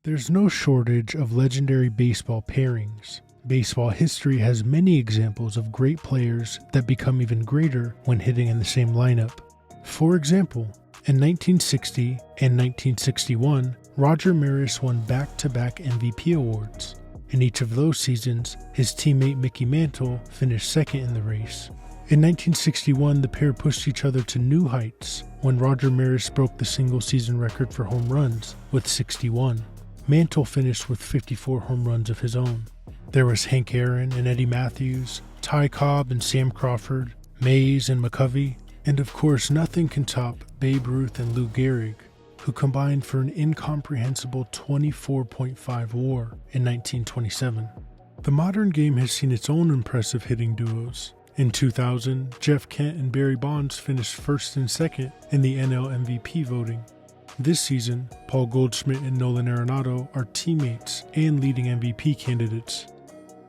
There's no shortage of legendary baseball pairings. Baseball history has many examples of great players that become even greater when hitting in the same lineup. For example, in 1960 and 1961, Roger Maris won back-to-back MVP awards. In each of those seasons, his teammate Mickey Mantle finished second in the race. In 1961, the pair pushed each other to new heights when Roger Maris broke the single-season record for home runs with 61. Mantle finished with 54 home runs of his own. There was Hank Aaron and Eddie Matthews, Ty Cobb and Sam Crawford, Mays and McCovey, and of course nothing can top Babe Ruth and Lou Gehrig, who combined for an incomprehensible 24.5 WAR in 1927. The modern game has seen its own impressive hitting duos. In 2000, Jeff Kent and Barry Bonds finished first and second in the NL MVP voting. This season, Paul Goldschmidt and Nolan Arenado are teammates and leading MVP candidates.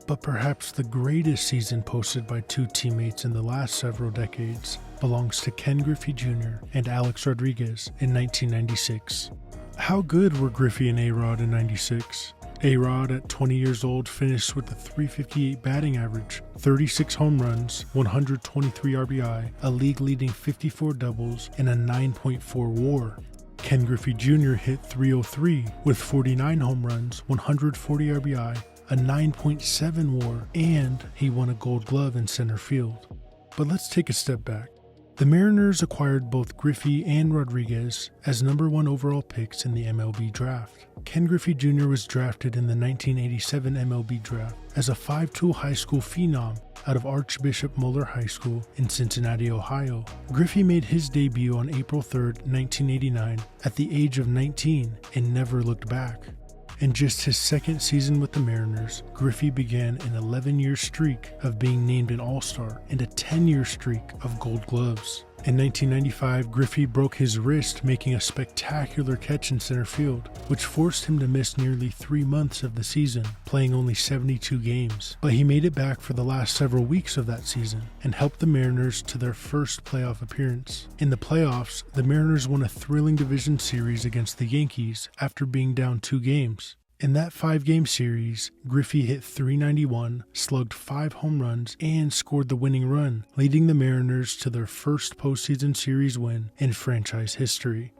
But perhaps the greatest season posted by two teammates in the last several decades belongs to Ken Griffey Jr. and Alex Rodriguez in 1996. How good were Griffey and A-Rod in 96? A-Rod, at 20 years old, finished with a .358 batting average, 36 home runs, 123 RBI, a league-leading 54 doubles, and a 9.4 WAR. Ken Griffey Jr. hit .303 with 49 home runs, 140 RBI, a 9.7 WAR, and he won a Gold Glove in center field. But let's take a step back. The Mariners acquired both Griffey and Rodriguez as number 1 overall picks in the MLB draft. Ken Griffey Jr. was drafted in the 1987 MLB draft as a 5-tool high school phenom out of Archbishop Moeller High School in Cincinnati, Ohio. Griffey made his debut on April 3, 1989 at the age of 19 and never looked back. In just his second season with the Mariners, Griffey began an 11-year streak of being named an All-Star and a 10-year streak of Gold Gloves. In 1995, Griffey broke his wrist making a spectacular catch in center field, which forced him to miss nearly 3 months of the season, playing only 72 games. But he made it back for the last several weeks of that season and helped the Mariners to their first playoff appearance. In the playoffs, the Mariners won a thrilling division series against the Yankees after being down 2 games. In that 5-game series, Griffey hit .391, slugged 5 home runs, and scored the winning run, leading the Mariners to their first postseason series win in franchise history.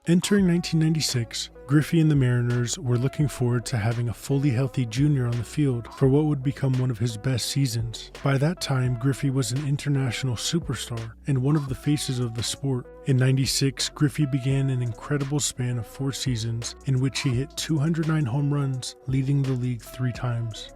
Entering 1996, Griffey and the Mariners were looking forward to having a fully healthy junior on the field for what would become one of his best seasons. By that time, Griffey was an international superstar and one of the faces of the sport. In 96, Griffey began an incredible span of 4 seasons in which he hit 209 home runs, leading the league 3 times.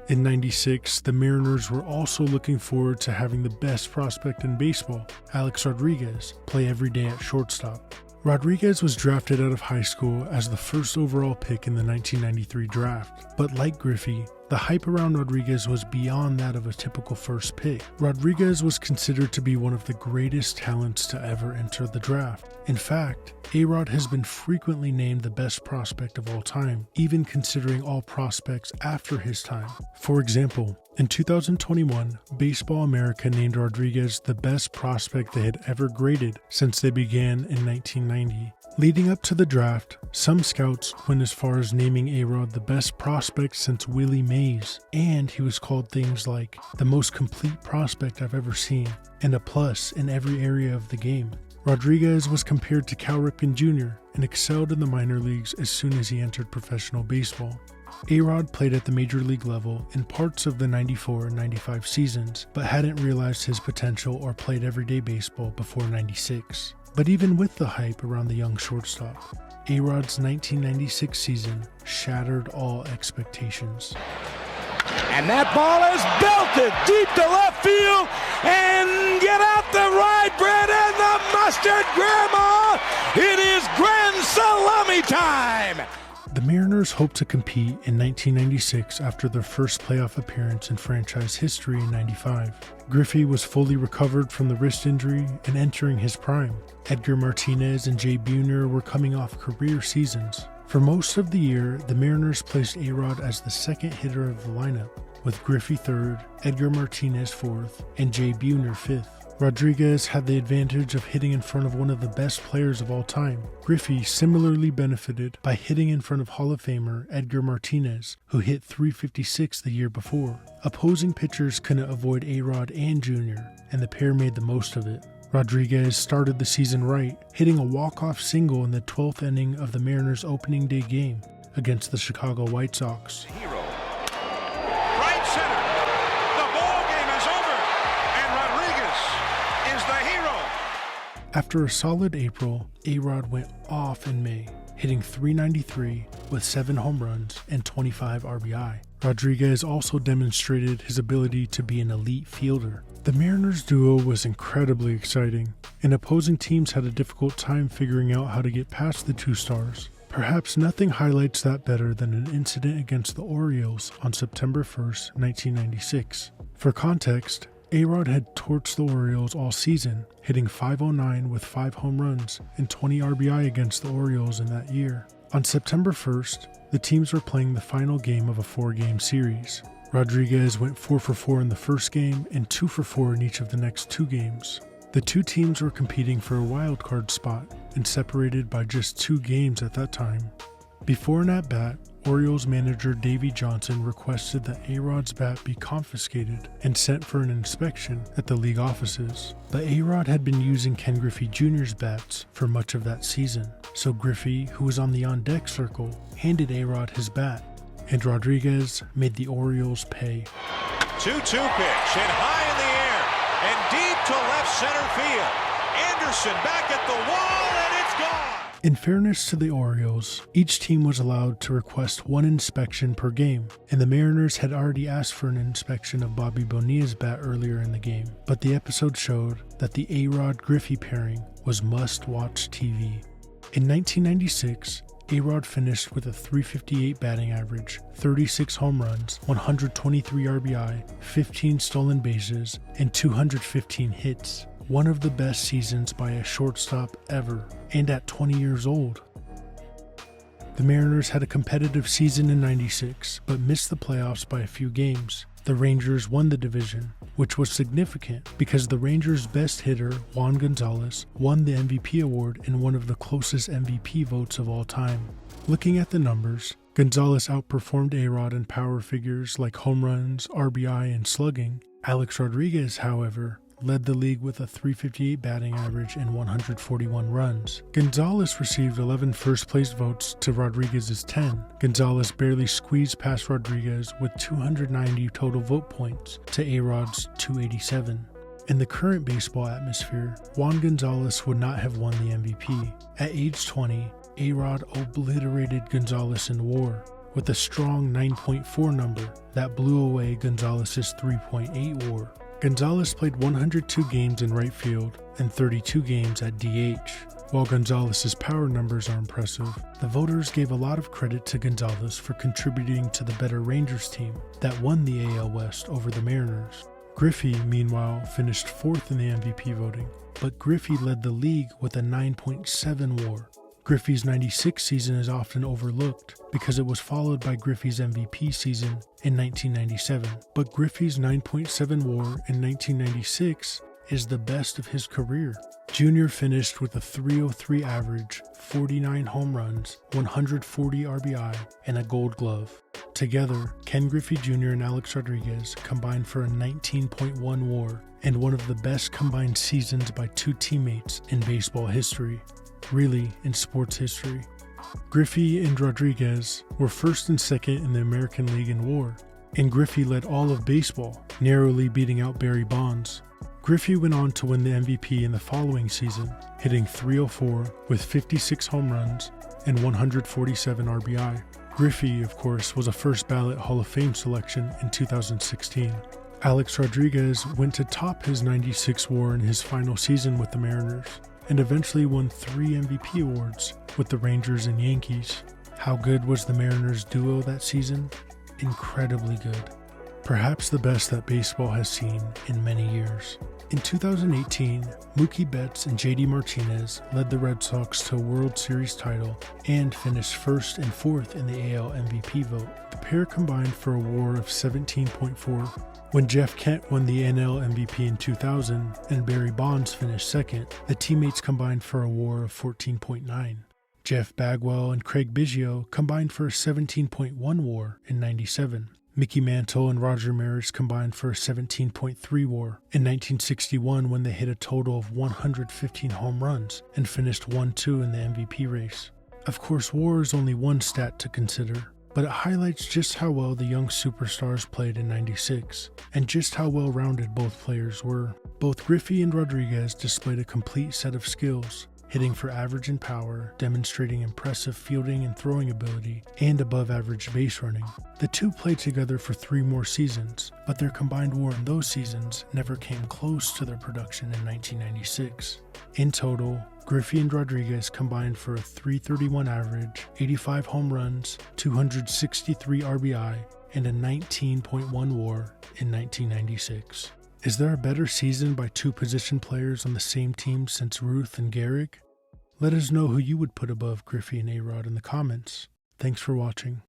In 96, the Mariners were also looking forward to having the best prospect in baseball, Alex Rodriguez, play every day at shortstop. Rodriguez was drafted out of high school as the first overall pick in the 1993 draft, but like Griffey, the hype around Rodriguez was beyond that of a typical first pick. Rodriguez was considered to be one of the greatest talents to ever enter the draft. In fact, A-Rod has been frequently named the best prospect of all time, even considering all prospects after his time. For example, in 2021, Baseball America named Rodriguez the best prospect they had ever graded since they began in 1990. Leading up to the draft, some scouts went as far as naming A-Rod the best prospect since Willie Mays, and he was called things like the most complete prospect I've ever seen, and a plus in every area of the game. Rodriguez was compared to Cal Ripken Jr. and excelled in the minor leagues as soon as he entered professional baseball. A-Rod played at the major league level in parts of the 94 and 95 seasons, but hadn't realized his potential or played everyday baseball before 96. But even with the hype around the young shortstop, A-Rod's 1996 season shattered all expectations. And that ball is belted deep to left field, and get out the rye bread and the mustard, Grandma! It is grand salami time! The Mariners hoped to compete in 1996 after their first playoff appearance in franchise history in 95. Griffey was fully recovered from the wrist injury and entering his prime. Edgar Martinez and Jay Buhner were coming off career seasons. For most of the year, the Mariners placed A-Rod as the second hitter of the lineup, with Griffey third, Edgar Martinez fourth, and Jay Buhner fifth. Rodriguez had the advantage of hitting in front of one of the best players of all time. Griffey similarly benefited by hitting in front of Hall of Famer Edgar Martinez, who hit .356 the year before. Opposing pitchers couldn't avoid A-Rod and Jr., and the pair made the most of it. Rodriguez started the season right, hitting a walk-off single in the 12th inning of the Mariners' opening day game against the Chicago White Sox. Hero. Right center. The ball game is over, and Rodriguez is the hero. After a solid April, A-Rod went off in May, hitting .393 with 7 home runs and 25 RBI. Rodriguez also demonstrated his ability to be an elite fielder. The Mariners duo was incredibly exciting, and opposing teams had a difficult time figuring out how to get past the two stars. Perhaps nothing highlights that better than an incident against the Orioles on September 1st, 1996. For context, A-Rod had torched the Orioles all season, hitting .509 with 5 home runs and 20 RBI against the Orioles in that year. On September 1st, the teams were playing the final game of a 4-game series. Rodriguez went 4 for 4 in the first game and 2 for 4 in each of the next 2 games. The two teams were competing for a wild card spot and separated by just 2 games at that time. Before an at-bat, Orioles manager Davey Johnson requested that A-Rod's bat be confiscated and sent for an inspection at the league offices. But A-Rod had been using Ken Griffey Jr.'s bats for much of that season, so Griffey, who was on the on-deck circle, handed A-Rod his bat, and Rodriguez made the Orioles pay. 2-2 pitch hit high in the air and deep to left center field. Anderson back at the wall, and it's gone. In fairness to the Orioles, each team was allowed to request 1 inspection per game, and the Mariners had already asked for an inspection of Bobby Bonilla's bat earlier in the game, but the episode showed that the A-Rod Griffey pairing was must-watch TV. In 1996, A-Rod finished with a .358 batting average, 36 home runs, 123 RBI, 15 stolen bases, and 215 hits. One of the best seasons by a shortstop ever, and at 20 years old. The Mariners had a competitive season in '96, but missed the playoffs by a few games. The Rangers won the division, which was significant because the Rangers' best hitter, Juan Gonzalez, won the MVP award in one of the closest MVP votes of all time. Looking at the numbers, Gonzalez outperformed A-Rod in power figures like home runs, RBI, and slugging. Alex Rodriguez, however, led the league with a .358 batting average and 141 runs. Gonzalez received 11 first-place votes to Rodriguez's 10. Gonzalez barely squeezed past Rodriguez with 290 total vote points to A-Rod's 287. In the current baseball atmosphere, Juan Gonzalez would not have won the MVP. At age 20, A-Rod obliterated Gonzalez in WAR with a strong 9.4 number that blew away Gonzalez's 3.8 WAR. Gonzalez played 102 games in right field and 32 games at DH. While Gonzalez's power numbers are impressive, the voters gave a lot of credit to Gonzalez for contributing to the better Rangers team that won the AL West over the Mariners. Griffey, meanwhile, finished 4th in the MVP voting, but Griffey led the league with a 9.7 WAR. Griffey's '96 season is often overlooked because it was followed by Griffey's MVP season in 1997, but Griffey's 9.7 WAR in 1996 is the best of his career. Jr. finished with a .303 average, 49 home runs, 140 RBI, and a Gold Glove. Together, Ken Griffey Jr. and Alex Rodriguez combined for a 19.1 WAR and one of the best combined seasons by two teammates in baseball history. Really, in sports history. Griffey and Rodriguez were first and second in the American League in WAR, and Griffey led all of baseball, narrowly beating out Barry Bonds. Griffey went on to win the MVP in the following season, hitting .304 with 56 home runs and 147 RBI. Griffey, of course, was a first ballot Hall of Fame selection in 2016. Alex Rodriguez went to top his '96 WAR in his final season with the Mariners, and eventually won 3 MVP awards with the Rangers and Yankees. How good was the Mariners duo that season? Incredibly good. perhaps the best that baseball has seen in many years. In 2018, Mookie Betts and JD Martinez led the Red Sox to a World Series title and finished first and fourth in the AL MVP vote. The pair combined for a WAR of 17.4. When Jeff Kent won the NL MVP in 2000 and Barry Bonds finished second, the teammates combined for a WAR of 14.9. Jeff Bagwell and Craig Biggio combined for a 17.1 WAR in 97. Mickey Mantle and Roger Maris combined for a 17.3 WAR in 1961 when they hit a total of 115 home runs and finished 1-2 in the MVP race. Of course, WAR is only one stat to consider, but it highlights just how well the young superstars played in 96, and just how well-rounded both players were. Both Griffey and Rodriguez displayed a complete set of skills, hitting for average and power, demonstrating impressive fielding and throwing ability, and above-average base running. The two played together for 3 more seasons, but their combined WAR in those seasons never came close to their production in 1996. In total, Griffey and Rodriguez combined for a .331 average, 85 home runs, 263 RBI, and a 19.1 WAR in 1996. Is there a better season by 2 position players on the same team since Ruth and Gehrig? Let us know who you would put above Griffey and A-Rod in the comments. Thanks for watching.